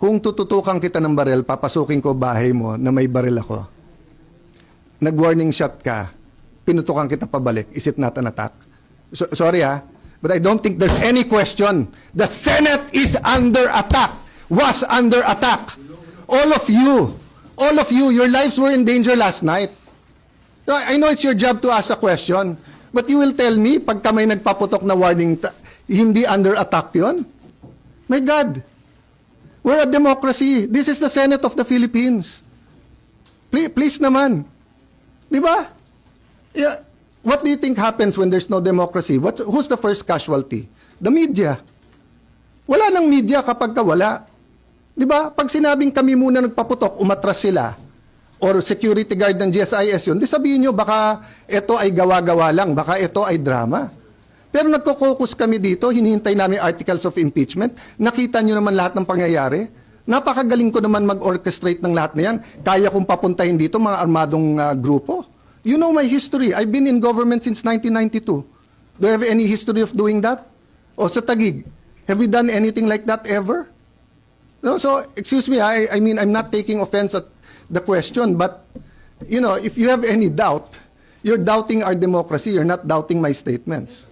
Kung tututukan kita ng baril, papasukin ko bahay mo na may baril ako. Nag-warning shot ka, pinutukan kita pabalik. Is it not an attack? Sorry but I don't think there's any question. The Senate is under attack, was under attack. All of you, your lives were in danger last night. I know it's your job to ask a question, but you will tell me, pagka may nagpaputok na warning, hindi under attack yon? My God. We're a democracy. This is the Senate of the Philippines. Please naman. Di ba? Yeah. What do you think happens when there's no democracy? Who's the first casualty? The media. Wala nang media kapag wala. Di ba? Pag sinabing kami muna nagpaputok, umatras sila, or security guard ng GSIS yun, di sabihin nyo, baka ito ay gawa-gawa lang, baka ito ay drama. Pero nagko-focus kami dito, hinihintay namin articles of impeachment. Nakita nyo naman lahat ng pangyayari. Napakagaling ko naman mag-orchestrate ng lahat na yan. Kaya kong papuntahin dito mga armadong grupo. You know my history. I've been in government since 1992. Do I have any history of doing that? O sa Taguig, have we done anything like that ever? No, so, excuse me, I mean, I'm not taking offense at the question, but, you know, if you have any doubt, you're doubting our democracy, you're not doubting my statements.